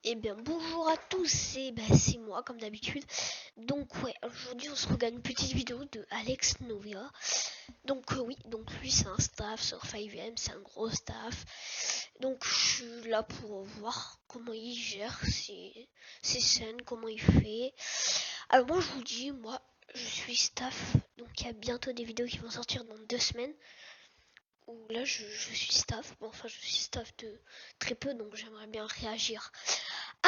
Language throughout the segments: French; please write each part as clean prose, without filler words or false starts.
Eh bien bonjour à tous, et c'est moi comme d'habitude. Donc ouais, aujourd'hui on se regarde une petite vidéo de Alex Novia. Donc oui, donc lui c'est un staff sur 5M, c'est un gros staff. Donc je suis là pour voir comment il gère ses scènes, comment il fait. Alors moi je vous dis, moi je suis staff, donc il y a bientôt des vidéos qui vont sortir dans 2 semaines. Où là je suis staff, bon, enfin je suis staff de très peu, donc j'aimerais bien réagir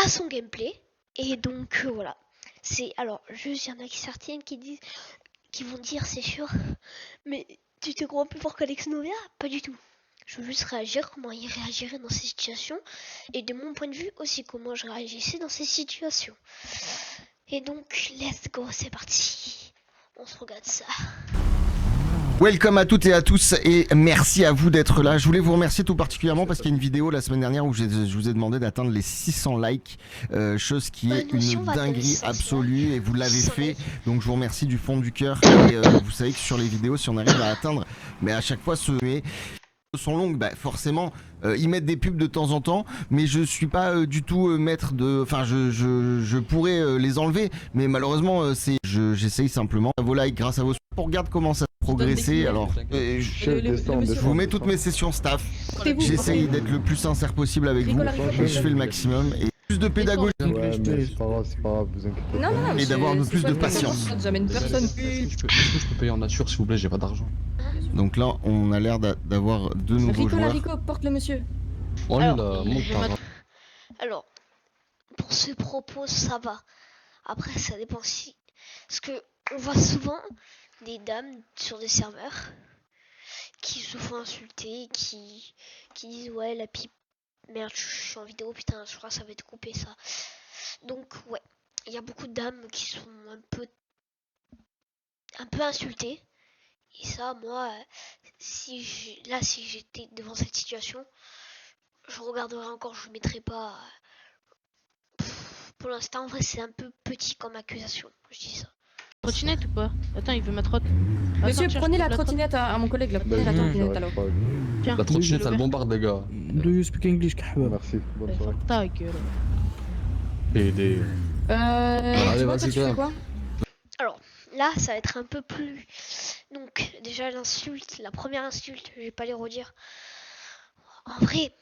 à son gameplay. Et donc voilà. C'est alors juste il y en a qui certaines qui vont dire c'est sûr, mais tu te crois plus fort qu'Alex Novia? Pas du tout. Je veux juste réagir comment il réagirait dans ces situations et de mon point de vue aussi comment je réagissais dans ces situations. Et donc let's go, c'est parti. On se regarde ça. Welcome à toutes et à tous et merci à vous d'être là. Je voulais vous remercier tout particulièrement parce qu'il y a une vidéo la semaine dernière où je vous ai demandé d'atteindre les 600 likes, chose qui est une dinguerie absolue et vous l'avez fait. Donc je vous remercie du fond du cœur et vous savez que sur les vidéos, si on arrive à atteindre, mais à chaque fois sont longues, bah forcément ils mettent des pubs de temps en temps, mais je suis pas du tout maître de, enfin je pourrais les enlever, mais malheureusement j'essaye simplement à vos likes, grâce à vos on regarde comment ça a progressé. Alors je vous mets toutes mes sessions staff, j'essaye d'être le plus sincère possible avec vous et je fais le maximum et plus de pédagogie. Ouais, mais c'est pas grave, vous inquiétez pas. Non, et d'avoir un peu plus de patience. J'amène personne. Est-ce que je peux payer en nature s'il vous plaît, j'ai pas d'argent. Donc là on a l'air d'avoir deux nouveaux joueurs. Rico, porte le monsieur. Oh là, monte par Alors, pour ce propos, ça va. Après, ça dépend si. Parce que on voit souvent des dames sur des serveurs qui se font insulter, qui disent ouais la pipe, merde je suis en vidéo, putain je crois que ça va être coupé ça. Donc ouais, il y a beaucoup de dames qui sont un peu insultées. Et ça, moi, si j'étais devant cette situation, je regarderais encore, je mettrais pas. Pour l'instant, en vrai, c'est un peu petit comme accusation, je dis ça. Trottinette ou pas? Attends, il veut ma trotte. Monsieur, prenez la trottinette à mon collègue, là. Prenez la trottinette alors. Tiens, la trottinette, elle bombarde, les gars. Do you speak English, Kahwa? Merci, bonne soirée. ta gueule. Et des. Allez, vas-y, tu fais quoi? Alors, là, ça va être un peu plus. Donc, déjà, l'insulte, la première insulte, je vais pas les redire. En vrai,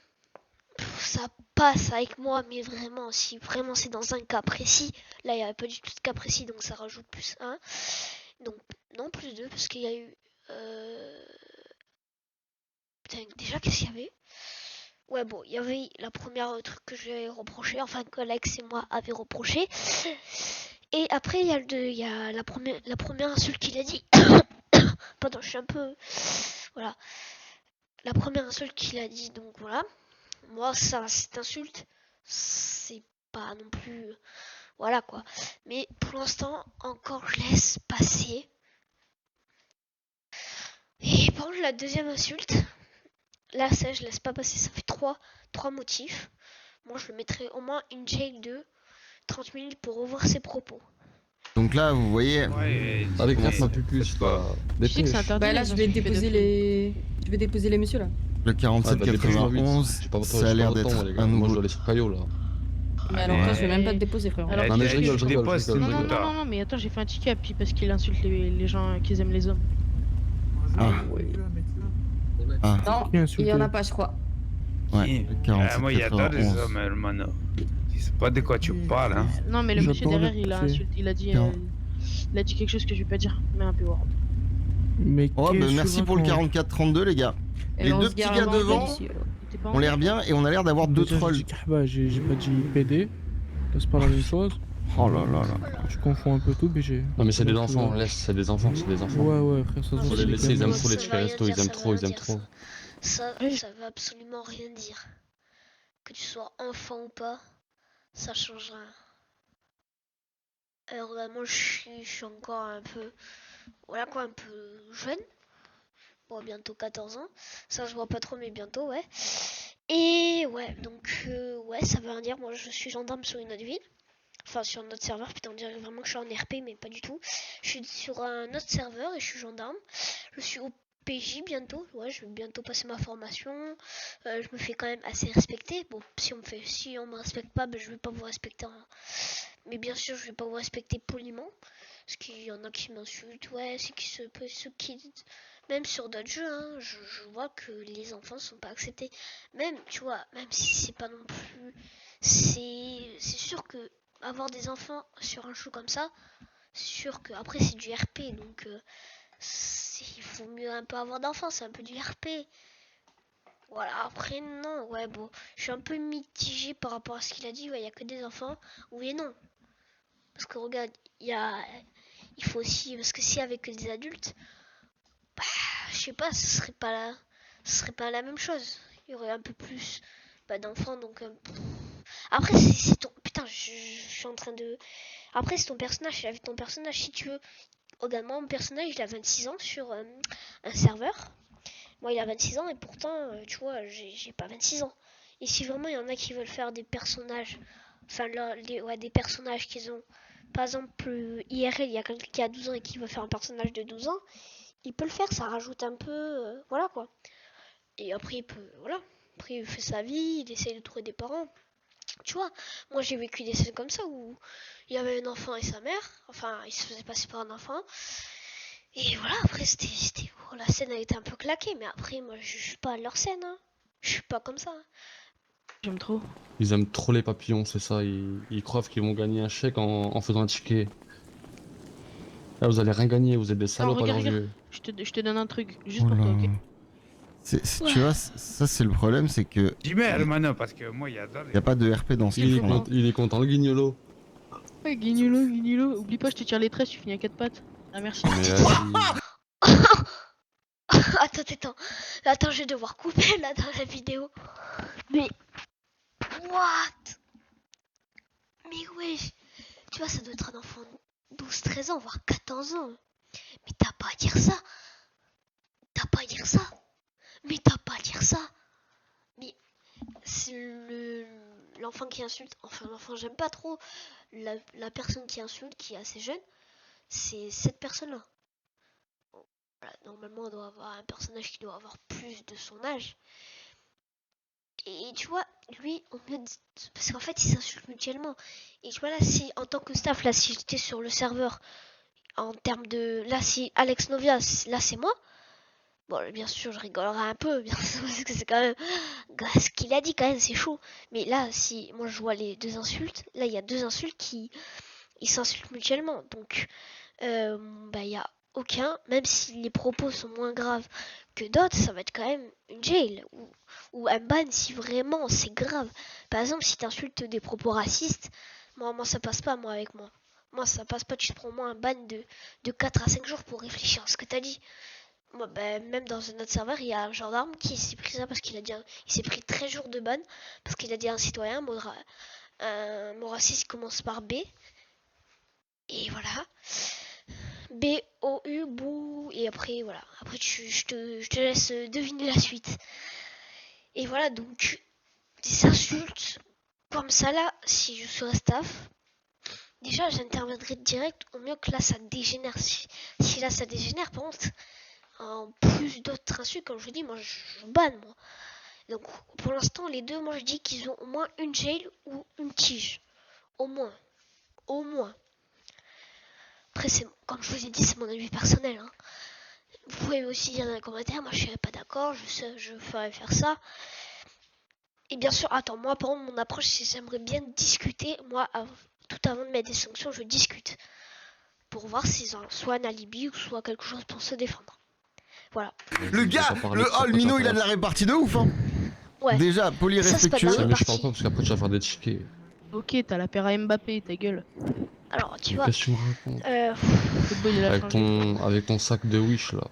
ça passe avec moi, mais vraiment, si vraiment c'est dans un cas précis, là, il n'y avait pas du tout de cas précis, donc ça rajoute plus 1. Donc, non, plus 2, parce qu'il y a eu. Putain, déjà, qu'est-ce qu'il y avait? Ouais, bon, il y avait la première truc que j'ai reproché, enfin, que Alex et moi avaient reproché. Et après, il y a la première insulte qu'il a dit. Pardon, je suis un peu. Voilà. La première insulte qu'il a dit, donc voilà. Moi, ça, cette insulte, c'est pas non plus. Voilà quoi. Mais pour l'instant, encore, je laisse passer. Et par contre, la deuxième insulte, là, ça, je laisse pas passer. Ça fait trois motifs. Moi, je le mettrais au moins une jail de 30 minutes pour revoir ses propos. Donc là, vous voyez, Avec ma pupus, quoi. Tu sais que c'est interdit. Bah là, je vais déposer les. Je vais déposer les messieurs là. le 4791, ça a l'air d'être un Moi, je nouveau. dois aller sur Caillot, là. Mais alors, toi, je vais même pas te déposer, frère. Alors, Non, mais je rigole, je rigole. Non, mais attends, j'ai fait un ticket à Pi parce qu'il insulte les gens qui aiment les hommes. Ah. Ah. Non, il y en a pas, je crois. Ouais, le 4791. Moi, j'adore les hommes, hermano. Je sais pas de quoi tu parles, hein. Non, mais le monsieur J'adore derrière, le il a café. insulté, il a dit quelque chose que je vais pas dire, mais un peu hard. Mais Oh, bah merci pour le 4432, les gars. Et Les on deux se petits gare gars avant devant, les messieurs, alors. ont l'air bien et on a l'air d'avoir deux trolls. J'ai dit Kahwa, j'ai pas dit PD. Là, c'est pas la même chose. Oh là là là. Je confonds un peu tout, mais j'ai. Non, mais c'est des enfants, laisse, c'est des enfants, c'est des enfants. Ouais, frère, ça se Faut voit. les laisser, ils aiment trop les Ça tickets va rien resto, dire, ils aiment ça trop, va ils aiment rien trop. dire, ça va absolument rien dire. Que tu sois enfant ou pas, ça change rien. Alors vraiment, je suis encore un peu, voilà quoi, un peu jeune. Bon, bientôt 14 ans. Ça je vois pas trop, mais bientôt, ouais. Et ouais, donc ouais, ça veut rien dire. Moi, je suis gendarme sur une autre ville. Enfin, sur un autre serveur. Putain, on dirait vraiment que je suis en RP, mais pas du tout. Je suis sur un autre serveur et je suis gendarme. Je suis PJ bientôt, ouais, je vais bientôt passer ma formation. Je me fais quand même assez respecter. Bon, si on me respecte pas, ben, je vais pas vous respecter. Mais bien sûr, je vais pas vous respecter poliment. Parce qu'il y en a qui m'insultent, ouais, c'est qui ceux qui... Même sur d'autres jeux, hein, je vois que les enfants sont pas acceptés. Même, tu vois, même si c'est pas non plus... C'est sûr que avoir des enfants sur un jeu comme ça, c'est sûr que après c'est du RP, donc il faut mieux un peu avoir d'enfants, c'est un peu du RP. Voilà, après non, ouais, bon, je suis un peu mitigé par rapport à ce qu'il a dit, ouais, il y a que des enfants, oui et non. Parce que regarde, il faut aussi, parce que si avec des adultes, bah, je sais pas, ce serait pas la même chose. Il y aurait un peu plus d'enfants, donc après c'est ton, putain, je suis en train de, après c'est ton personnage, avec ton personnage si tu veux. Regarde, moi mon personnage il a 26 ans sur un serveur. Moi il a 26 ans et pourtant, tu vois, j'ai pas 26 ans. Et si vraiment il y en a qui veulent faire des personnages, enfin des personnages qu'ils ont, par exemple IRL, il y a quelqu'un qui a 12 ans et qui veut faire un personnage de 12 ans, il peut le faire, ça rajoute un peu, voilà quoi. Et après il peut, voilà, après il fait sa vie, il essaye de trouver des parents. Tu vois, moi j'ai vécu des scènes comme ça où il y avait un enfant et sa mère, enfin il se faisait passer par un enfant. Et voilà, après c'était oh, la scène a été un peu claquée, mais après moi je juge pas leur scène, hein. Je suis pas comme ça, hein. J'aime trop. Ils aiment trop les papillons, c'est ça. Ils croient qu'ils vont gagner un chèque en faisant un ticket. Là, vous allez rien gagner, vous êtes des salopes à leurs regarde. yeux. Je te donne un truc, juste pour toi, ok? Tu vois, ça c'est le problème, c'est que Dis-moi, hermano, parce que moi, il y a y a pas de RP dans ce Il qu'ils est, font. content. il est content, le guignolo. Ouais, guignolo. Oublie pas, je te tire les tresses, tu finis à 4 pattes. Ah, merci. Mais vas-y. Attends, je vais devoir couper là dans la vidéo. Mais what? Mais wesh, tu vois, ça doit être un enfant de 12-13 ans, voire 14 ans. Mais t'as pas à dire ça. T'as pas à dire ça. Mais t'as pas à dire ça. Mais c'est l'enfant qui insulte, enfin l'enfant j'aime pas trop, la personne qui insulte, qui est assez jeune, c'est cette personne-là. Voilà, normalement on doit avoir un personnage qui doit avoir plus de son âge. Et tu vois, lui, parce qu'en fait, ils s'insultent mutuellement. Et tu vois, là, si, en tant que staff, là, si j'étais sur le serveur, en termes de... Là, si Alex Novia, là, c'est moi. Bon, bien sûr, je rigolerai un peu, bien sûr, parce que c'est quand même... Ce qu'il a dit, quand même, c'est chaud. Mais là, si moi, je vois les deux insultes, là, il y a deux insultes qui... Ils s'insultent mutuellement. Donc, il y a aucun... Même si les propos sont moins graves que d'autres, ça va être quand même une jail. Ou un ban si vraiment c'est grave. Par exemple, si tu insultes des propos racistes, moi, ça passe pas, moi, avec moi. Moi, ça passe pas, tu te prends au moins un ban de 4 à 5 jours pour réfléchir à ce que t'as dit. Moi, même dans un autre serveur, il y a un gendarme qui s'est pris ça parce qu'il a dit il s'est pris 13 jours de ban parce qu'il a dit à un citoyen un mot raciste qui commence par B. Et voilà. B-O-U, bou. Et après, voilà. Après, je te laisse deviner la suite. Et voilà, donc, des insultes comme ça là, si je serais staff, déjà j'interviendrais direct, au mieux que là ça dégénère. Si là ça dégénère, par contre, en plus d'autres insultes, comme je vous dis, moi je banne moi. Donc pour l'instant, les deux, moi je dis qu'ils ont au moins une jail ou une tige. Au moins. Au moins. Après, comme je vous ai dit, c'est mon avis personnel, hein. Vous pouvez aussi dire dans les commentaires, moi je serais pas d'accord, je ferais faire ça. Et bien sûr, attends, moi par contre, mon approche, c'est j'aimerais bien discuter. Moi, tout avant de mettre des sanctions, je discute. Pour voir s'ils ont soit un alibi ou soit quelque chose pour se défendre. Voilà. Le gars, le Mino, il a de la répartie de ouf, hein. Ouais. Déjà, poli, Ça, c'est pas de respectueux. la Mais je parle pas parce qu'après tu vas faire des tickets. Ok, t'as la paire à Mbappé, ta gueule. Alors, tu Mais vois, qu'est-ce que tu me racontes Le football, il a changé. avec ton sac de Wish là.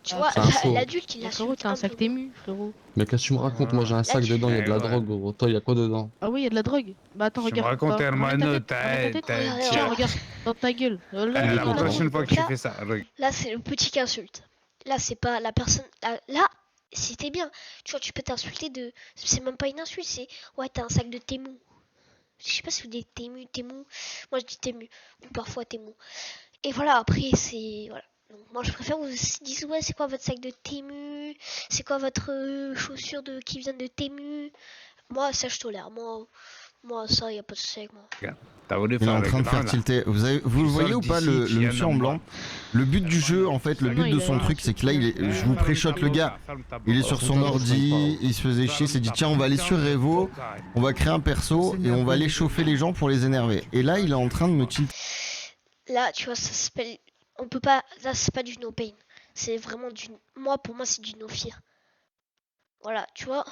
tu Ah, vois, c'est un faux. l'adulte, il Mais a frérot, t'as un sac Tému, frérot. Mais qu'est-ce que tu me racontes? Moi j'ai un sac dedans, il y a de la drogue, gros. Toi, il y a quoi dedans? Ah oui, il y a de la drogue. Bah attends, Je me regarde. raconte, Bah, hermano, regarde ta tête. Tiens, regarde, dans ta gueule. Là, La là, prochaine fois que tu Là- fais ça, regarde. Là, c'est le petit qui insulte. Là, c'est pas la personne. Là, c'était bien. Tu vois, tu peux t'insulter de. C'est même pas une insulte, c'est. Ouais, t'as un sac de Tému. Je sais pas si vous dites Tému. Moi, je dis Tému. Ou parfois Tému. Et voilà, après, c'est. Voilà. Donc moi je préfère vous dire ouais c'est quoi votre sac de Temu, c'est quoi votre chaussure qui vient de Temu. Moi ça je tolère, moi ça y a pas de souci avec moi. T'as voulu Il est faire en le train de grand, faire là. tilter. Vous le Tu voyez sors ou pas d'ici, le tu viens monsieur de en blanc? moi. Le but du jeu en fait, le Non, but de il son a- truc c'est que là je vous pré-shot le gars. Il est sur son ordi, il se faisait chier, il s'est dit tiens on va aller sur Revo, on va créer un perso et on va aller chauffer les gens pour les énerver. Et là il est en train de me tilter. Là tu vois ça s'appelle, on peut pas, là c'est pas du no pain, c'est vraiment du, pour moi c'est du no fear. Voilà tu vois,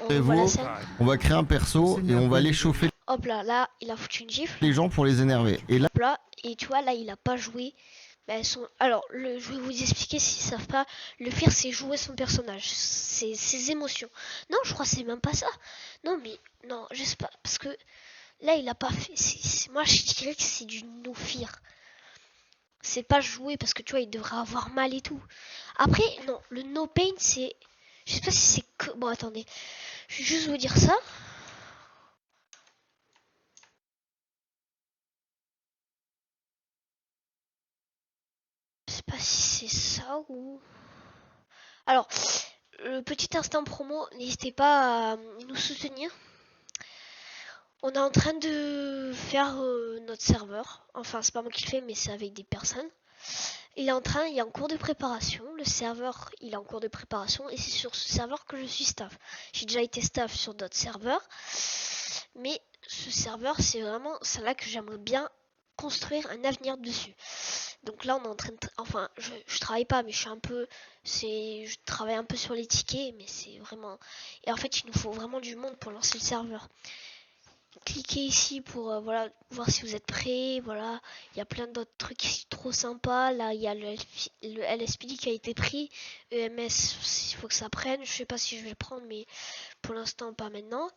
on revoit la scène. On va créer un perso et on va aller chauffer Hop là il a foutu une gifle. les gens pour les énerver. Et là Hop là, et tu vois là il a pas joué. Alors, je vais vous expliquer s'ils savent pas. Le fear, c'est jouer son personnage, c'est ses émotions. Non, je crois que c'est même pas ça. Non, mais non, je sais pas, parce que là, il a pas fait. Moi, je dirais que c'est du no fear. C'est pas jouer parce que tu vois, il devrait avoir mal et tout. Après, non, le no pain, c'est. Je sais pas si c'est que. Bon, attendez, je vais juste vous dire ça. Je sais pas si c'est ça ou. Alors, le petit instant promo, n'hésitez pas à nous soutenir. On est en train de faire notre serveur. Enfin, c'est pas moi qui le fais, mais c'est avec des personnes. Il est en cours de préparation. Le serveur, il est en cours de préparation. Et c'est sur ce serveur que je suis staff. J'ai déjà été staff sur d'autres serveurs. Mais ce serveur, c'est là que j'aimerais bien construire un avenir dessus. Donc là on est en train de enfin je travaille pas mais je travaille un peu sur les tickets mais c'est vraiment, et en fait il nous faut vraiment du monde pour lancer le serveur. Cliquez ici pour voilà voir si vous êtes prêts. Voilà, il y a plein d'autres trucs ici trop sympas. Là il y a le LSPD qui a été pris. EMS il faut que ça prenne, je sais pas si je vais le prendre mais pour l'instant pas maintenant.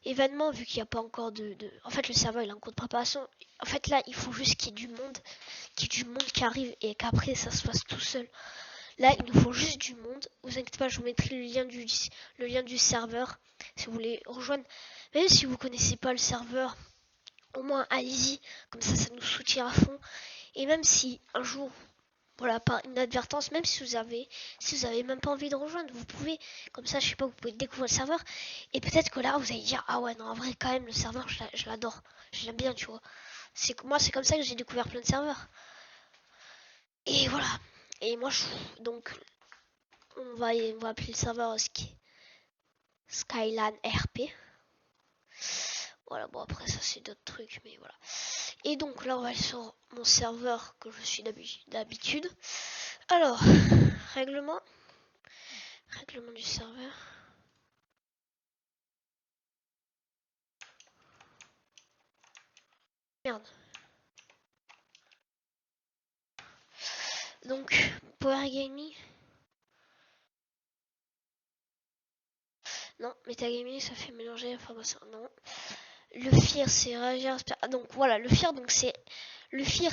Événement, vu qu'il n'y a pas encore en fait le serveur il est en cours de préparation. En fait là il faut juste qu'il y ait du monde, qui arrive et qu'après ça se passe tout seul. Là il nous faut juste du monde. Vous inquiétez pas, je vous mettrai le lien du serveur si vous voulez rejoindre. Même si vous connaissez pas le serveur, au moins allez-y, comme ça nous soutient à fond. Et même si un jour, voilà, par inadvertance, même si vous avez même pas envie de rejoindre, vous pouvez, comme ça, je sais pas, vous pouvez découvrir le serveur. Et peut-être que là, vous allez dire, ah ouais, non, en vrai, quand même, le serveur, je l'adore, je l'aime bien, tu vois. Moi, c'est comme ça que j'ai découvert plein de serveurs. Et voilà. Et moi, donc, on va appeler le serveur Skyline RP. Voilà, bon après ça c'est d'autres trucs, mais voilà. Et donc là on va aller sur mon serveur que je suis d'habitude. Alors, règlement du serveur. Merde. Donc, Power Gaming. Non, Metagaming ça fait mélanger l'information. Non. Le fear c'est réagir. Donc voilà, le fear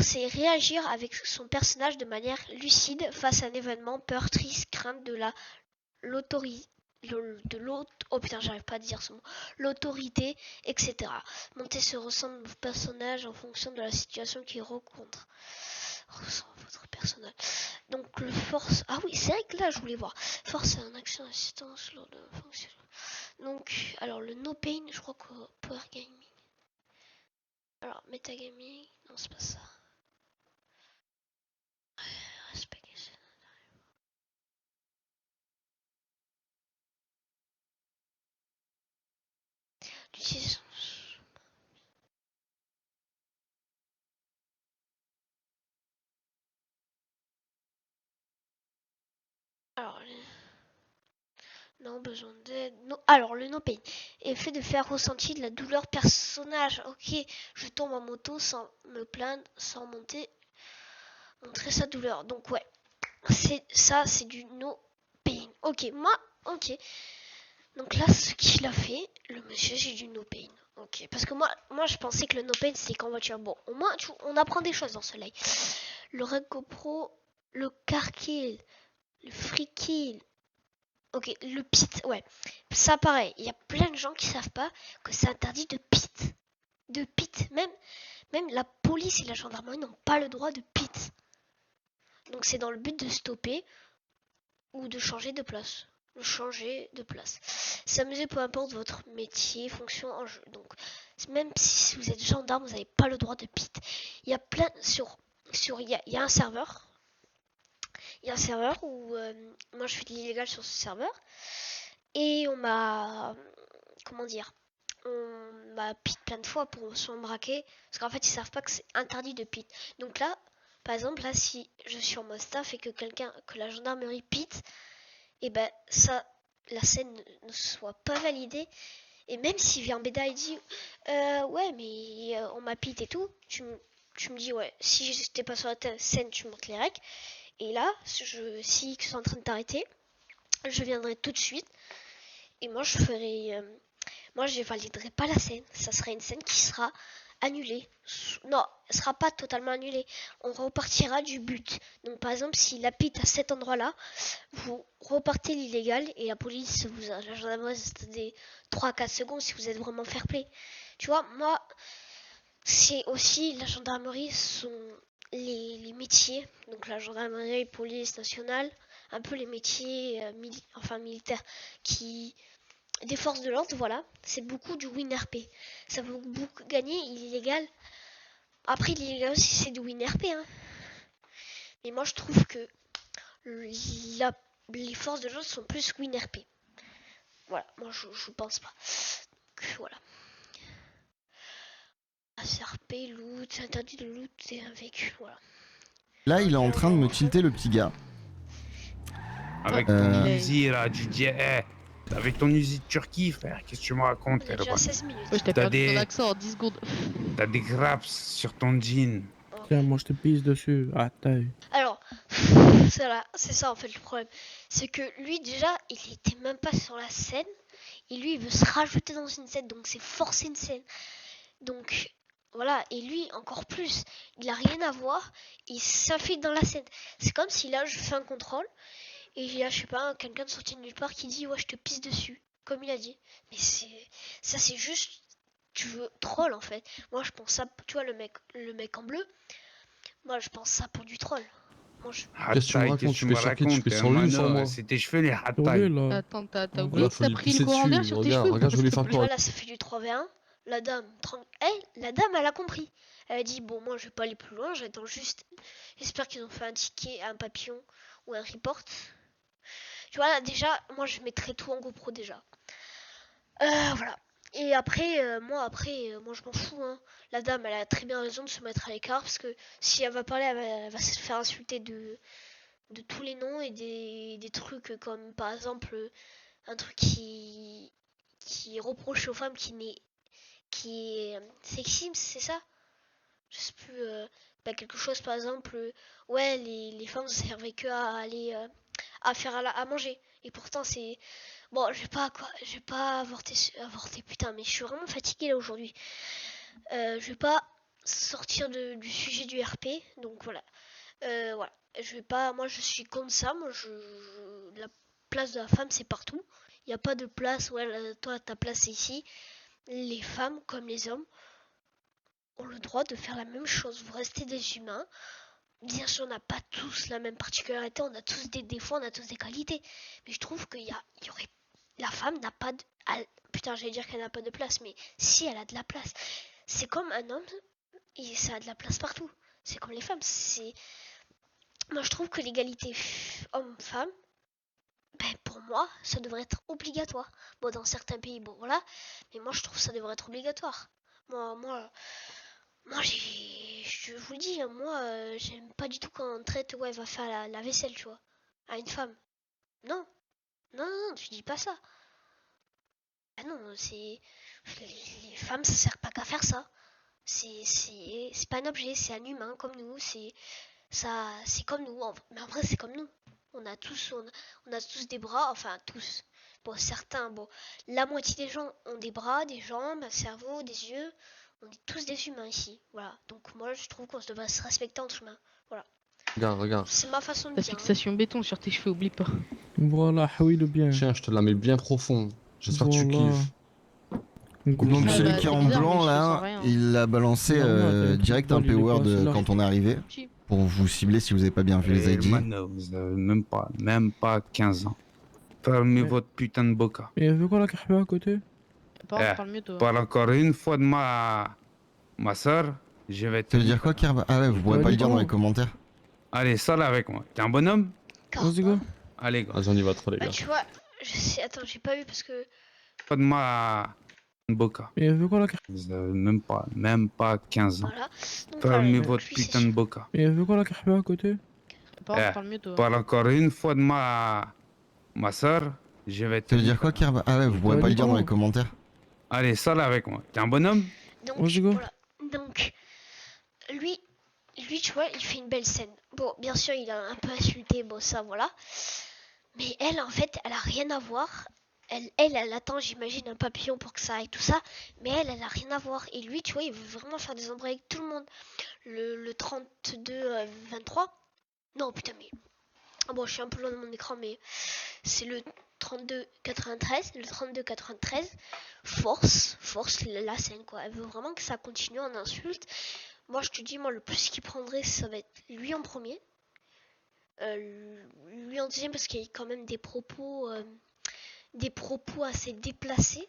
c'est réagir avec son personnage de manière lucide face à un événement, peur, triste, crainte de l'autorité, oh putain j'arrive pas à dire ce mot, l'autorité, etc. Monter se ressemble au personnage en fonction de la situation qu'il rencontre. Ressent votre personnage. Donc le force, ah oui c'est vrai que là je voulais voir. Force en action assistance lors de fonction. Donc alors le no pain, je crois que Power Gaming. Alors Metagaming, non c'est pas ça. Respect. L'utilisation. Alors non, besoin d'aide. Non. Alors, le no pain est fait de faire ressentir de la douleur personnage. Ok, je tombe en moto sans me plaindre, sans montrer sa douleur. Donc, ouais, c'est du no pain. Ok, ok. Donc là, ce qu'il a fait, le monsieur, j'ai du no pain. Ok, parce que moi, je pensais que le no pain, c'est qu'en voiture. Bon, au moins, on apprend des choses dans ce live. Le Rego Pro, le car kill, le free kill. Ok, le pit, ouais. Ça pareil, il y a plein de gens qui savent pas que c'est interdit de pit. De pit. Même la police et la gendarmerie n'ont pas le droit de pit. Donc c'est dans le but de stopper ou de changer de place. Changer de place. S'amuser, peu importe votre métier, fonction en jeu. Donc même si vous êtes gendarme, vous n'avez pas le droit de pit. Il y a plein il y a un serveur. Il y a un serveur où moi je fais de l'illégal sur ce serveur et on m'a on m'a pit plein de fois pour se braquer parce qu'en fait ils savent pas que c'est interdit de pit. Donc là, par exemple, là si je suis en mode staff et que la gendarmerie pit, et ben ça, la scène ne soit pas validée. Et même s'il vient en BDA et dit ouais mais on m'a pit et tout, tu me dis ouais, si j'étais pas sur la scène tu montes les règles. Et là, si ils sont en train de t'arrêter, je viendrai tout de suite. Et moi, je validerai pas la scène. Ça sera une scène qui sera annulée. Non, elle sera pas totalement annulée. On repartira du but. Donc, par exemple, s'il habite à cet endroit-là, vous repartez l'illégal et la police, la gendarmerie, c'est des 3-4 secondes si vous êtes vraiment fair play. Tu vois, moi, c'est aussi la gendarmerie sont les métiers, donc la gendarmerie, police nationale, un peu les métiers militaires des forces de l'ordre, voilà, c'est beaucoup du win RP. Ça veut beaucoup gagner, illégal. Après, l'illégal aussi, c'est du win RP, hein. Mais moi, je trouve que les forces de l'ordre sont plus win RP. Voilà, moi, je pense pas. Donc, voilà. SRP, loot, c'est interdit de loot et un véhicule, voilà. Là, il est en train de me tilter le petit gars. Avec ton Uzi là, tu dis, avec ton Uzi de Turquie, frère, qu'est-ce que tu me racontes? On est déjà à 16 minutes. Ouais, je t'ai perdu ton accent en 10 secondes. T'as des graps sur ton jean. Tiens, moi je te pisse dessus. Ah, taille. Alors, c'est ça en fait le problème. C'est que lui déjà, il était même pas sur la scène. Et lui, il veut se rajouter dans une scène. Donc c'est forcer une scène. Donc voilà, et lui encore plus, il a rien à voir, il s'infiltre dans la scène. C'est comme si là je fais un contrôle et il y a, je sais pas, quelqu'un de sorti de nulle part qui dit ouais je te pisse dessus, comme il a dit. Mais c'est juste, tu veux troll en fait. Moi je pense ça, tu vois le mec en bleu, moi je pense ça pour du troll. Qu'est-ce que tu me racontes? Tu fais sur qui? Tu fais sur lui ou sur moi? C'est tes cheveux les Tourné hataï. là. Attends, t'as Voilà, oublié que faut t'as lui pris pisser le courant d'air dessus. sur tes Regarde, cheveux? regarde, je voulais faire quoi? Voilà, ça fait du 3v1. La dame, elle a compris. Elle a dit bon moi je vais pas aller plus loin, j'attends juste. J'espère qu'ils ont fait un ticket, un papillon ou un report. Tu vois là, déjà, moi je mettrai tout en GoPro déjà. Voilà. Et après, moi je m'en fous. Hein. La dame, elle a très bien raison de se mettre à l'écart parce que si elle va parler, elle va se faire insulter de tous les noms et des trucs comme par exemple un truc qui reproche aux femmes qui est sexisme, c'est ça? Je sais plus, quelque chose par exemple, ouais, les femmes ne servaient que à aller à faire à manger. Et pourtant c'est bon, je vais pas avorter putain, mais je suis vraiment fatiguée là aujourd'hui. Je vais pas sortir du sujet du RP, donc voilà. Voilà, je vais pas, moi je suis contre ça, moi la place de la femme c'est partout. Il n'y a pas de place, ouais, toi ta place c'est ici. Les femmes comme les hommes ont le droit de faire la même chose. Vous restez des humains. Bien sûr, on n'a pas tous la même particularité, on a tous des défauts, on a tous des qualités. Mais je trouve qu'il y aurait... La femme n'a pas de... Putain, j'allais dire qu'elle n'a pas de place, mais si, elle a de la place. C'est comme un homme, et ça a de la place partout. C'est comme les femmes, c'est... Moi, je trouve que l'égalité homme-femme, pour moi, ça devrait être obligatoire. Bon, dans certains pays, bon, voilà. Mais moi, je trouve que ça devrait être obligatoire. Moi, je vous le dis, moi, j'aime pas du tout quand on traite, ouais, va faire la vaisselle, tu vois, à une femme. Non, tu dis pas ça. Ah non, c'est... Les femmes, ça sert pas qu'à faire ça. C'est pas un objet, c'est un humain comme nous, c'est comme nous, mais en vrai, c'est comme nous. On a tous des bras, enfin tous. Bon, certains, bon, la moitié des gens ont des bras, des jambes, un cerveau, des yeux. On est tous des humains ici, voilà. Donc moi, je trouve qu'on devrait se respecter entre humains, voilà. Regarde. C'est ma façon de Ta dire. fixation béton sur tes cheveux, oublie pas. Voilà, oui, le bien. Tiens, je te la mets bien profond. J'espère que tu kiffes. Donc Ah celui bah, qui est c'est en bizarre, blanc mais je là, sens rien. il l'a balancé Non, t'as direct un trop P-word poil, il est quand on est arrivé. Petit. pour vous cibler si vous avez pas bien vu les ID. Mano, vous avez même pas 15 ans. Fermez Ouais. votre putain de boca. Et elle veut quoi la carpée à côté? Par contre, parle mieux, toi. Parle encore une fois de ma soeur, je vais te... Ça veut dire quoi, Kerb? Ah ouais, vous pourrez Ouais, pas le dis dire dans comment. les commentaires. Allez, sale avec moi. T'es un bonhomme? Vas-y, go. Allez, gars. Vas-y, on y va trop, les Bah gars. tu vois, je sais, attends, j'ai pas vu parce que... Pas de ma boca. Et elle veut quoi la carpée? Vous avez même pas 15 ans. Voilà. Donc Fermez voilà, donc votre lui, c'est putain de sûr. boca. Et elle veut quoi la carpée à côté? Par Eh, contre, parle mieux, toi. Parle encore une fois de ma soeur, je vais te... Ça veut dire quoi, Kerb? Ah ouais, vous pourrez Ouais, pas le dis dire dans comment. les commentaires. Allez, sale avec moi. T'es un bonhomme? Donc Vas-y, go. voilà. Donc lui, tu vois, il fait une belle scène. Bon, bien sûr, il a un peu insulté, bon ça voilà. Mais elle, en fait, elle a rien à voir. Elle attend, j'imagine, un papillon pour que ça aille tout ça. Mais elle a rien à voir. Et lui, tu vois, il veut vraiment faire des embrouilles avec tout le monde. Le 32-23. Non, putain, mais... Ah bon, je suis un peu loin de mon écran, mais c'est le 32-93. Le 32-93. Force la scène, quoi. Elle veut vraiment que ça continue en insulte. Moi, je te dis, moi, le plus qu'il prendrait, ça va être lui en premier. Lui en deuxième, parce qu'il y a quand même des propos assez déplacés.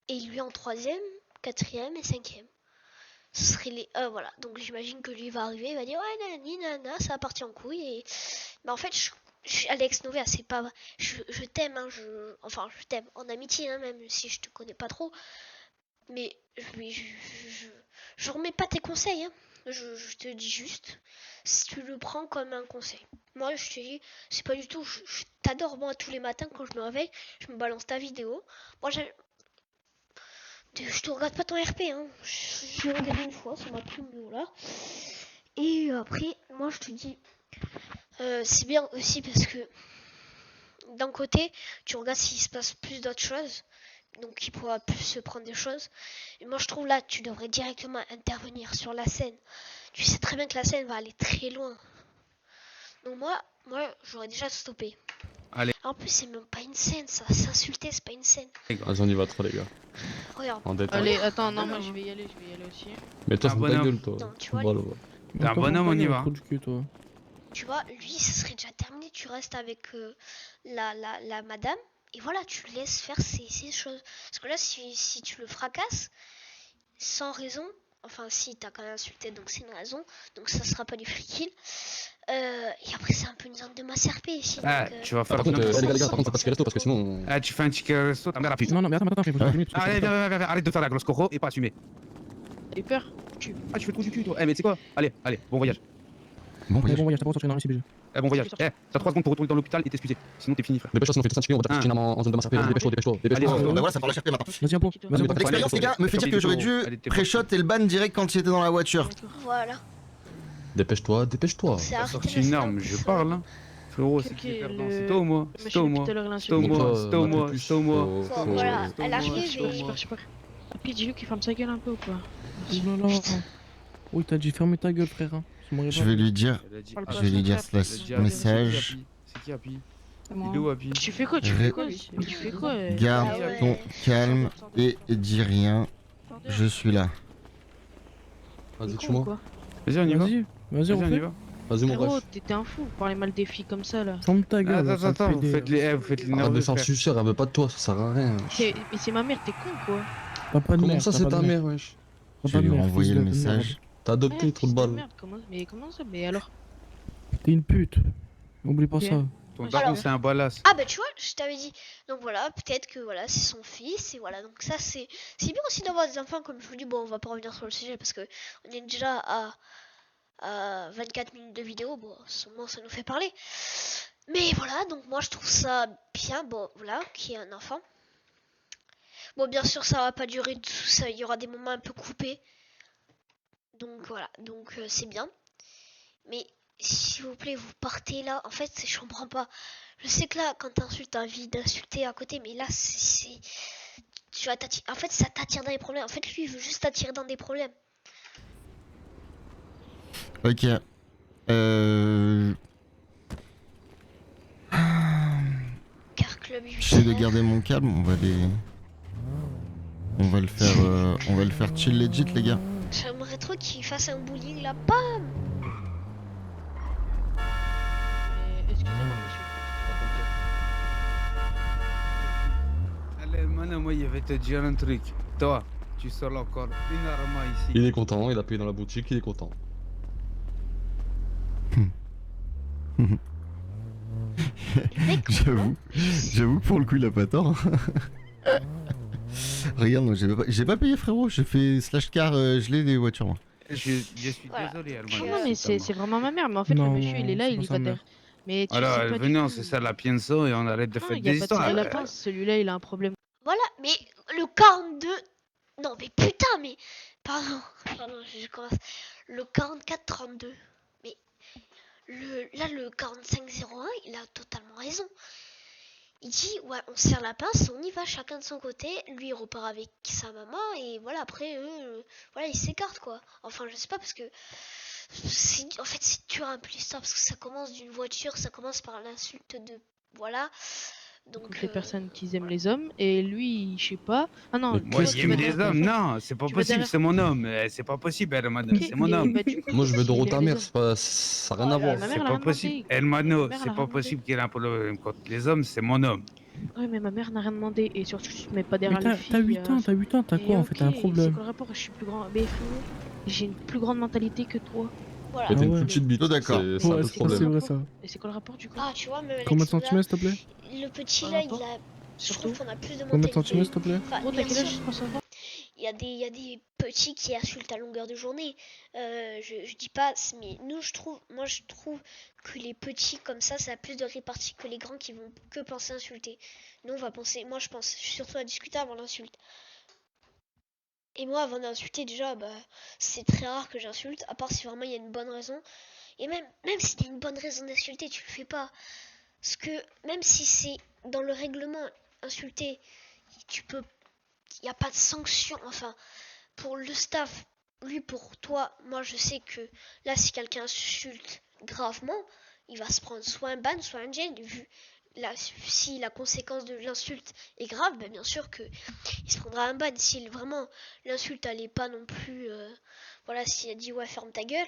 Et lui en troisième, quatrième et cinquième. Ce serait les... voilà, donc j'imagine que lui va arriver, il va dire ouais nanani nana, ça va partir en couille. Et... Mais en fait, Alex Novia, c'est pas... Je t'aime, hein, enfin je t'aime en amitié, hein, même si je te connais pas trop. Mais je remets pas tes conseils, hein. Je te dis juste, si tu le prends comme un conseil. Moi, je te dis, c'est pas du tout... Je t'adore, moi, tous les matins, quand je me réveille, je me balance ta vidéo. Moi, je te regarde pas ton RP, hein. Je l'ai regardé une fois, ça m'a plu, mais voilà. Et après, moi je te dis, c'est bien aussi parce que d'un côté, tu regardes s'il se passe plus d'autres choses, donc il pourra plus se prendre des choses. Et moi je trouve là, tu devrais directement intervenir sur la scène. Tu sais très bien que la scène va aller très loin. Donc moi j'aurais déjà stoppé. Allez. En plus, c'est même pas une scène, ça. S'insulter, c'est pas une scène. Vas-y, on y va trop, les gars. Regarde. En détail. Allez, attends, non, moi je vais y aller aussi. Mais toi, Un c'est ta bonhomme. gueule, toi. Non, tu vois, Voilà. T'es un bonhomme, on y va. Trop du cul, toi. Tu vois, lui, ça serait déjà terminé. Tu restes avec la madame. Et voilà, tu le laisses faire ces choses. Parce que là, si tu le fracasses, sans raison, enfin, si t'as quand même insulté, donc c'est une raison. Donc ça sera pas du free kill. Et après, c'est un peu une zone de masse RP ici. Ah, donc, tu vas faire... Par contre, une- les gars, par contre, ça passe resto parce que sinon. Ah, tu fais un ticket resto, t'as mère à pute. Non, mais attends, frère, faut que je termine, parce que Allez, c'est pas- viens, arrête de faire la grosse coro et pas assumer. J'ai peur. Ah, tu fais trop du cul, toi. Eh, mais tu sais quoi? Allez, bon voyage. Bon, Ouais, voyage. bon voyage, t'as pas sorti dans le CBG. Bon voyage. Eh, t'as 3 secondes pour retourner dans l'hôpital et t'excuser. Sinon, t'es fini, frère. Dépêche-toi, sinon on fait tout ça, on va dire que en zone de masse RP. Dépêche-toi. Allez, Dépêche-toi. go. Bah voilà, ça parle la maintenant. Vas-y, un pot. Vas-y, un pot. L'expérience, les gars, me fait dire que j'aurais dû pré-shot et le ban direct quand il était dans la voiture. voilà. Dépêche-toi. C'est T'as arrêté sorti le une snap, arme, je ça. parle, hein. Frérot, c'est Ok, qui est perdant? le- C'est toi ou moi? C'est toi ou moi? tout à l'heure, il a C'est au insulté. moi, Donc, c'est au moi, plus, c'est au moi. faut- Bon, voilà, faut- elle arrive faut- et... Je peur. Ah, puis dis-lui qu'il ferme sa gueule un peu ou pas? Oh là là. Oui, t'as dit fermer ta gueule, frère. Hein. Ça m'aurait Je pas vais fait. lui dire, Elle a dit- Parle Ah, je vais lui dire elle a slash dit- message. C'est qui Happy? C'est Il moi. est où Happy? Tu fais quoi? Tu Ré- fais quoi? Mais tu fais quoi? Garde Ah ouais. ton calme et dis rien. Je suis là. Vas-y, T'es con ou tue-moi. quoi? Vas-y, on y va. Vas-y, Vas-y, on y refais. va. Vas-y, mon Frérot, bref. t'es un fou, parler mal des filles comme ça là. Ferme ta gueule. Attends, sale attends, vous PD. faites les Arrête de nerveux, faire le frère. suceur, elle veut pas de toi, ça sert à rien. Mais c'est ma mère, t'es con quoi? T'as pas de Comment mère, ça, t'as c'est pas de ta mère. mère, wesh? T'as Je pas vais de lui mère, renvoyer fils le de merde. message. T'as adopté, Ouais, trop de fils balles. merde, mais comment ça? Mais alors? T'es une pute. Oublie pas Ok. ça. Ton Alors- daron, c'est un balasse. Ah bah tu vois, je t'avais dit. Donc voilà, peut-être que voilà, c'est son fils et voilà. Donc ça c'est bien aussi d'avoir des enfants comme je vous dis. Bon, on va pas revenir sur le sujet parce que on est déjà à 24 minutes de vidéo. Bon, sûrement ça nous fait parler. Mais voilà, donc moi je trouve ça bien. Bon, voilà, qu'il y ait un enfant. Bon, bien sûr, ça va pas durer tout ça. Il y aura des moments un peu coupés. Donc voilà, donc c'est bien. Mais s'il vous plaît, vous partez là. En fait, je comprends pas. Je sais que là, quand t'insultes, t'as envie d'insulter à côté, mais là, tu vas t'attirer. En fait, ça t'attire dans des problèmes. En fait, lui, il veut juste t'attirer dans des problèmes. Ok. Car Club 8. J'essaie de garder mon calme. On va le faire chill legit, les gars. J'aimerais trop qu'il fasse un bullying là. Bam. moi, je vais te dire un truc. Toi, tu sors encore une arme ici. Il est content, il a payé dans la boutique, il est content. J'avoue que pour le coup il a pas tort. Regarde, moi j'ai pas payé frérot, j'ai fait slash car gelé des voitures moi. Je suis Voilà. désolé, Ah Hermano. non, mais c'est vraiment ma mère. Mais en fait, Non, le monsieur, il est là, c'est il pas est sa va mère. derrière. Mais tu Alors, sais pas du venons, tout. c'est ça la pienso et on arrête de Non, faire il y a des pas de histoires. ça. La pince, celui-là, il a un problème. Voilà, mais le 42. Non, mais putain, mais. Pardon, je commence. Le 44-32. Mais. Là, le 45-01, il a totalement raison. Il dit, ouais, on serre la pince, on y va chacun de son côté. Lui, il repart avec sa maman, et voilà, après, eux, voilà, ils s'écartent, quoi. Enfin, je sais pas, parce que. En fait, c'est dur un peu l'histoire, parce que ça commence d'une voiture, ça commence par l'insulte de. Voilà. Donc. Les personnes qui aiment les hommes. Et lui, je sais pas. Ah non, Mais toi, Moi, qu'est-ce tu j'aime vas qu'il les derrière. hommes. Non, c'est pas Tu vas possible, derrière. c'est mon homme. C'est pas possible, Hermano, Ok, c'est mon et homme. bah, du coup, Moi je vais de il route aime ta les mère, hommes. c'est pas... ça n'a rien à Oh là voir. Et ma C'est mère, elle a pas rien possible. demandé. Hermano, Ma mère, elle c'est a pas rien demandé. possible qu'il ait un problème contre les hommes, c'est mon homme. Ouais, mais ma mère n'a rien demandé. Et surtout, tu te mets pas Mais derrière les t'as filles. 8 ans, t'as quoi Et en fait? ok, T'as un c'est problème. quoi le rapport? Je suis plus grand. Mais frérot, j'ai une plus grande mentalité que toi. Voilà. Mais t'as Ah une ouais. plus petite bite, Plutôt d'accord. c'est un Ouais, peu le c'est vrai problème. ça. Et c'est quoi le rapport du coup? Ah, tu vois, même Combien de Alexandra, centimètres s'il te plaît? le petit Un là, rapport. il a. Je Surtout. trouve qu'on a plus de Combien de mentalité. centimètres s'il te plaît? Enfin, Gros, t'as bien quel âge sûr, pour savoir? il y a des petits qui insultent à longueur de journée. Je dis pas, mais moi je trouve que les petits comme ça a plus de répartie que les grands qui vont que penser insulter. Nous on va penser, moi je pense surtout à discuter avant l'insulte. Et moi avant d'insulter déjà, bah c'est très rare que j'insulte, à part si vraiment il y a une bonne raison. Et même si t'as une bonne raison d'insulter, tu le fais pas. Parce que même si c'est dans le règlement insulter, tu peux, il n'y a pas de sanction, enfin. Pour le staff, lui pour toi, moi je sais que là si quelqu'un insulte gravement, il va se prendre soit un ban, soit un jail. Vu là, si la conséquence de l'insulte est grave, ben bien sûr que il se prendra un ban. Si vraiment l'insulte allait pas non plus, voilà, s'il a dit ouais ferme ta gueule,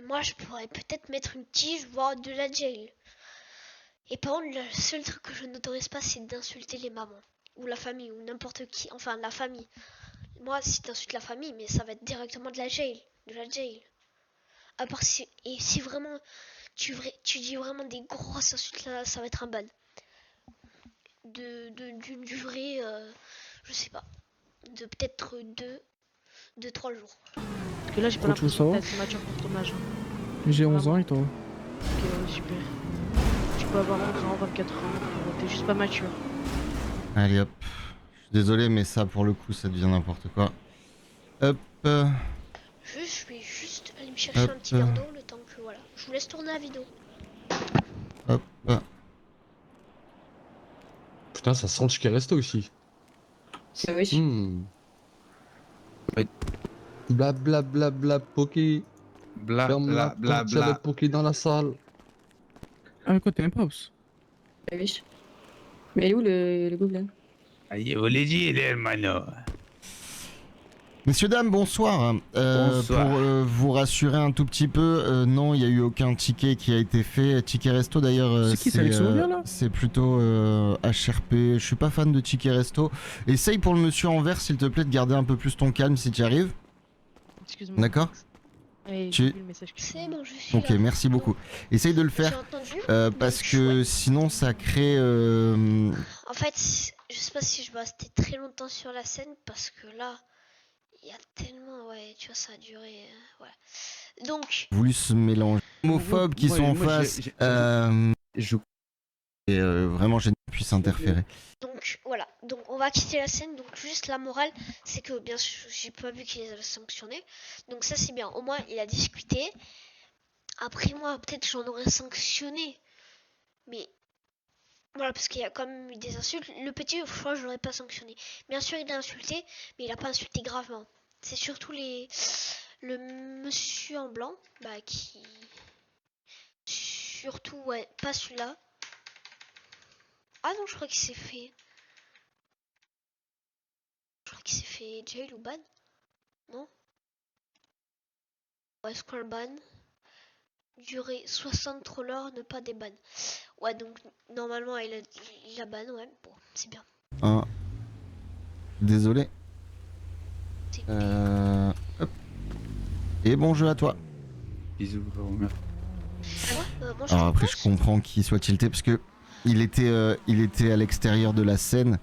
moi je pourrais peut-être mettre une tige, voire de la jail. Et par contre, le seul truc que je n'autorise pas, c'est d'insulter les mamans ou la famille ou n'importe qui, enfin la famille. Moi, si t'insultes la famille, mais ça va être directement de la jail. De la jail. À part si. Et si vraiment. Tu dis vraiment des grosses insultes là, ça va être un ban. D'une durée. Je sais pas. De peut-être 2-3 jours. Parce que là, j'ai pas Quand tu veux l'impression que savoir? t'es assez mature pour ton âge. J'ai 11 ans et toi? Ok, ouais, super. Tu peux avoir 11 ans, 24 ans, t'es juste pas mature. Allez hop. Je suis désolé mais ça pour le coup ça devient n'importe quoi. Hop. Je vais juste aller me chercher Hop. un petit verre d'eau le temps que voilà. Je vous laisse tourner la vidéo. Hop. Putain, ça sent le ticket resto ici. Bah oui. Hmm. Oui. Bla bla bla bla poké. Bla Ferme bla la bla porte, y'a le bla. poké dans la salle. Ah, quoi, t'es un pops? Bah oui. Mais elle est où le gobelin? Ah, je vous l'ai dit, les hermano. Messieurs, dames, bonsoir. Bonsoir. Pour vous rassurer un tout petit peu, non, il n'y a eu aucun ticket qui a été fait. Ticket Resto, d'ailleurs, C'est qui, c'est Alex Novia, là c'est plutôt HRP. Je suis pas fan de Ticket Resto. Essaye pour le monsieur en vert, s'il te plaît, de garder un peu plus ton calme si tu y arrives. Excuse-moi. D'accord. Et Tu- j'ai vu le message que C'est bon, je suis Ok, là. merci beaucoup. Essaye de le J'ai faire. entendu. Parce Donc, que ouais. sinon ça crée En fait, je sais pas si je vais rester très longtemps sur la scène parce que là, il y a tellement, ouais, tu vois, ça a duré, voilà. Donc, voulu se mélanger homophobes qui sont en face Je et vraiment gêné puisse interférer. donc voilà. Donc on va quitter la scène. Donc juste la morale, c'est que bien sûr, j'ai pas vu qu'il les avait sanctionnés. Donc ça c'est bien. Au moins il a discuté. Après moi, peut-être j'en aurais sanctionné, mais voilà, parce qu'il y a quand même eu des insultes. Le petit, je crois, je l'aurais pas sanctionné. Bien sûr, il a insulté, mais il a pas insulté gravement. C'est surtout le monsieur en blanc, bah qui, surtout ouais, pas celui-là. Ah non, je crois qu'il s'est fait. Je crois qu'il s'est fait jail ou ban. Non? Ouais, scroll ban. Durée 60 trollers, ne pas des bans. Ouais, donc normalement il a ban, ouais. Bon, c'est bien. Désolé. Hop. Et bon jeu à toi. Bisous, Romain. Moi, je Alors après, pense. je comprends qu'il soit tilté parce que il était à l'extérieur de la scène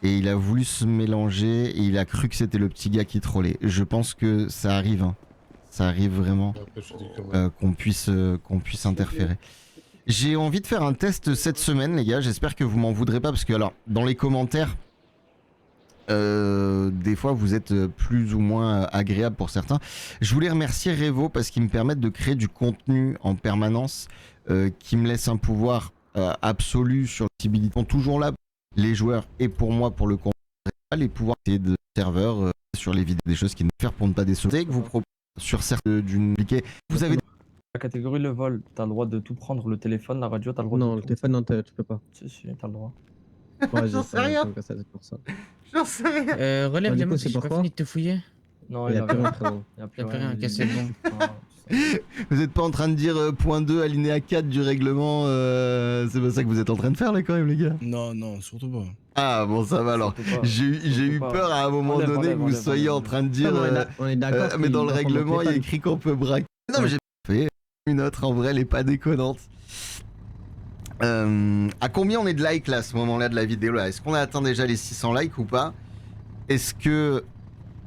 et il a voulu se mélanger et il a cru que c'était le petit gars qui trollait. Je pense que ça arrive, hein. Ça arrive vraiment qu'on puisse interférer. J'ai envie de faire un test cette semaine, les gars. J'espère que vous m'en voudrez pas parce que alors dans les commentaires. Des fois vous êtes plus ou moins agréable pour certains. Je voulais remercier Revo parce qu'ils me permettent de créer du contenu en permanence qui me laisse un pouvoir absolu sur l'activité. Ils sont toujours là, les joueurs, et pour moi pour le contenu, les pouvoirs de serveur sur les vidéos, des choses qui ne faire pour ne pas décevoir. Que vous proposez sur certaines d'une vous avez La catégorie le vol, t'as le droit de tout prendre, le téléphone, la radio, t'as le droit de Non, tout. le téléphone, non, tu peux pas. Si, t'as le droit. Ouais, J'en sais rien. C'est pour ça. J'en sais rien. Relève Ouais, les du coup, mains, c'est j'ai pas pourquoi fini de te fouiller. Non, Il y a plus rien, rien. frérot. Il y a Y a plus rien, ok, c'est bon. Vous n'êtes pas en train de dire point 2 alinéa 4 du règlement, c'est pas ça que vous êtes en train de faire là quand même les gars? Non, non, surtout pas. Ah bon ça va alors. J'ai eu peur à un moment donné que vous soyez en train de dire On est d'accord. mais dans le règlement il y a écrit qu'on peut braquer. Non mais j'ai fait une autre en vrai elle est pas déconnante. À combien on est de likes là à ce moment là de la vidéo là? Est-ce qu'on a atteint déjà les 600 likes ou pas? Est-ce que...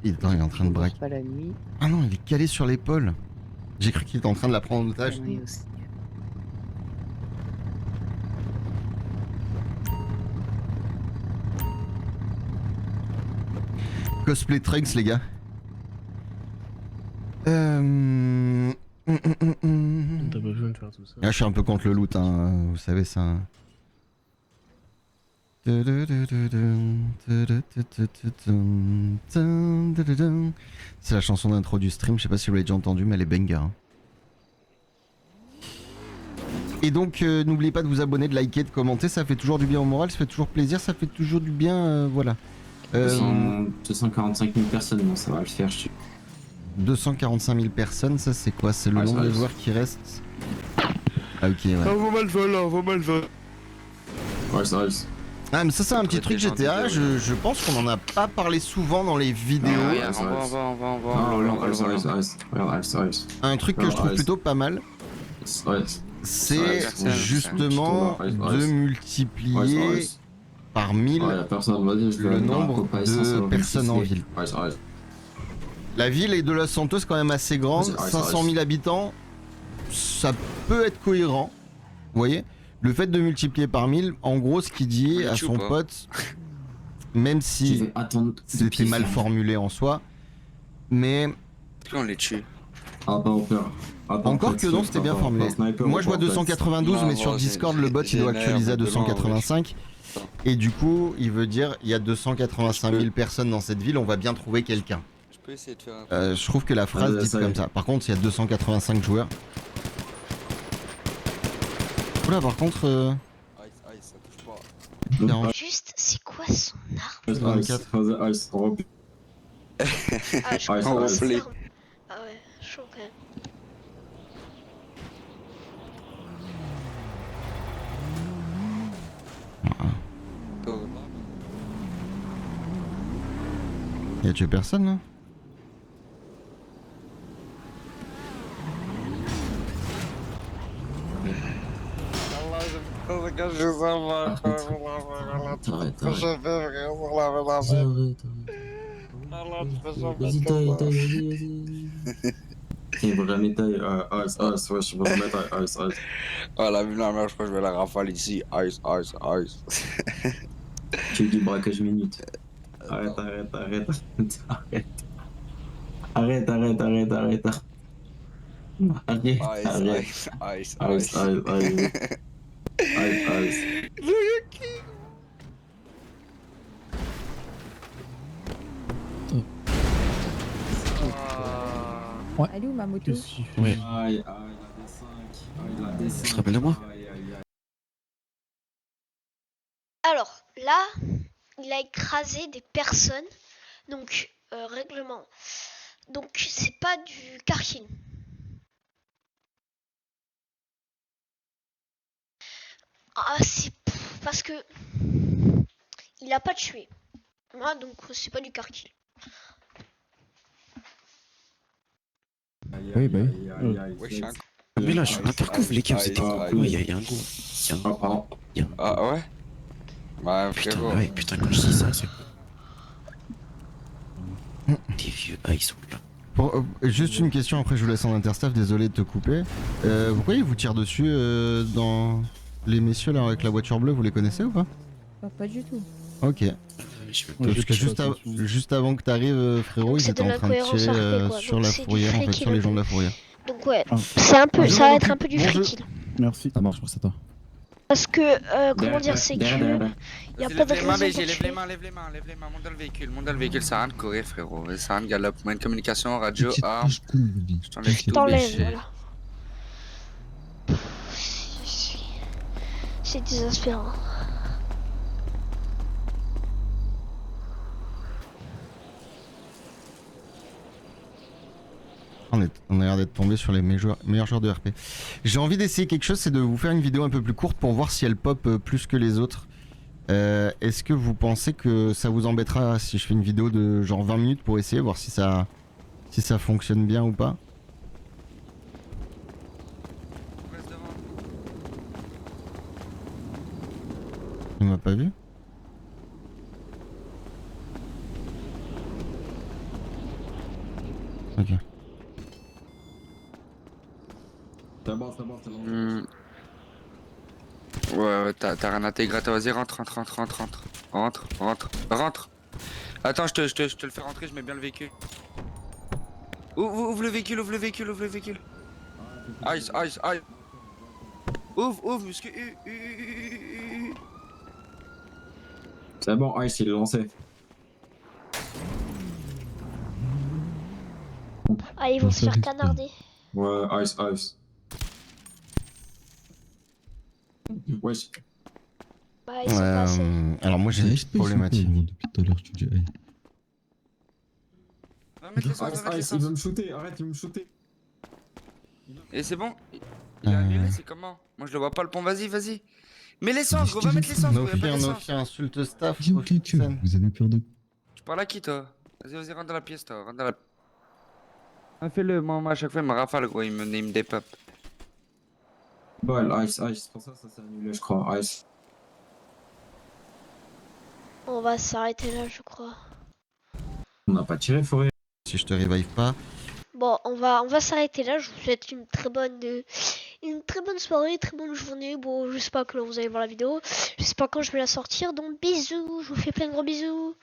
Attends, il est en train de braquer. Pas la nuit. Ah non il est calé sur l'épaule. J'ai cru qu'il était en train de la prendre en otage. Oui, aussi. Cosplay Trunks les gars. T'as pas besoin de faire tout ça. Là, je suis un peu contre le loot, hein, vous savez ça. C'est la chanson d'intro du stream, je sais pas si vous l'avez déjà entendu, mais elle est banger. Hein. Et donc, n'oubliez pas de vous abonner, de liker, de commenter, ça fait toujours du bien au moral, ça fait toujours plaisir, ça fait toujours du bien, voilà. 245 000 personnes, non, ça va le faire, 245 000 personnes, ça c'est quoi? C'est le nombre de joueurs qui restent? Ah ok, ouais. On va mal vol, on va mal vol. Ouais, ça reste. Ah mais ça c'est un petit truc GTA, je pense qu'on en a pas parlé souvent dans les vidéos. Un truc que je trouve plutôt pas mal, c'est justement de multiplier par 1000 le nombre de personnes en ville. La ville est de Los Santos quand même assez grande, 500 000 habitants, ça peut être cohérent, vous voyez. Le fait de multiplier par 1000, en gros ce qu'il dit à son pote, même si c'était mal formulé en soi, mais... On les tue. Encore que non, c'était bien formulé. Moi je vois 292, mais sur Discord le bot il doit actualiser à 285. Et du coup, il veut dire il y a 285 000 personnes dans cette ville, on va bien trouver quelqu'un. Je peux essayer de faire un... Je trouve que la phrase dite comme ça. Par contre, il y a 285 joueurs. Oula, par contre... ça touche pas. Juste, c'est quoi son arme? 24. Ah, je crois que c'est l'arme. Ah ouais, chaud quand même. Il a tué personne là? Il faut jamais tailler, ice, ice, ouais, je vais remettre ice, ice. Ah, la vue de la mer, je crois que je vais la rafale ici. Ice, ice, ice. Tu dis braquage minute. Arrête, arrête, arrête, arrête. Arrête, arrête, arrête, arrête. Arrête, Ice, arrête. ice, ice, Ice, ice. ice, ice. Ice, ice. Elle est où ma moto? Ouais. Aïe, aïe, la D5. Aïe, la D5. Tu te rappelles de moi? Aïe, aïe, aïe. Alors, là, il a écrasé des personnes. Donc, règlement. Donc, c'est pas du karking. Ah, c'est parce que il a pas tué. Voilà, donc c'est pas du car kill. Oui, bah oui. Ouais, je suis un Mais là, je suis intercouf, les gars, vous êtes en couple. Il y a un gros. Ah ouais? Bah Putain, frérot. ouais, putain, quand je dis ça, c'est. Des vieux. Ah, ils sont là. Juste une question, après je vous laisse en interstaff, désolé de te couper. Pourquoi ils vous tirent dessus dans les messieurs là avec la voiture bleue, vous les connaissez ou pas? Pas du tout. Ok. Parce que juste avant que t'arrives, frérot, Donc ils c'est étaient de en train de l'incohérence tirer RP, quoi. sur Donc la c'est du fourrière, en free fait, kill sur les un gens de peu. la fourrière. Donc ouais, Ah. c'est un peu, Je ça va m'en être un occupe. peu du Bon free jeu. kill. Merci. Ça marche, merci à toi. Parce que, comment dire, c'est que... Y a pas de Lève les mains, raison BG, pour lève tuer. les mains, monte dans le véhicule, ça sert à rien de courir, frérot. Ça sert à rien de galope. Moyen de communication, radio, arme. Je t'enlève Je tout, t'enlève, BG. voilà. C'est désespérant. On a l'air d'être tombé sur les meilleurs joueurs de RP. J'ai envie d'essayer quelque chose, c'est de vous faire une vidéo un peu plus courte pour voir si elle pop plus que les autres. Est-ce que vous pensez que ça vous embêtera si je fais une vidéo de genre 20 minutes pour essayer, voir si ça fonctionne bien ou pas? Reste devant. Il m'a pas vu? Ok. Ouais, t'as rien intégré, vas-y, rentre. Attends, je te le fais rentrer, je mets bien le véhicule. Ouvre le véhicule. Ice. Ouvre, muscu. C'est bon, Ice, il est lancé. Ah, ils vont se faire canarder. Ouais, Ice. Wesh. Bah, ils sont passés. Alors moi j'ai une petite problématique. Depuis tout à l'heure, je te dis, hey. Va mettre l'essence, Il veut me shooter, arrête, il veut me shooter. Et c'est bon? Il a annulé, c'est comment? Moi je le vois pas le pont, vas-y. Mets l'essence, gros, va mettre l'essence, gros, y'a pas d'essence. Nofia insulte staff. J'ai aucun cul, vous avez peur de. Tu parles à qui, toi? Vas-y, rentre dans la pièce, toi, Ah, fais-le, moi, à chaque fois, il me rafale, gros, il me dépop. Bon, Ice, c'est pour ça que ça s'est annulé, je crois, Ice. On va s'arrêter là, je crois. On n'a pas tiré, Forêt. Si je te revive pas. Bon, on va s'arrêter là. Je vous souhaite une très bonne soirée, très bonne journée. Bon, je sais pas quand vous allez voir la vidéo. Je sais pas quand je vais la sortir. Donc bisous, je vous fais plein de gros bisous.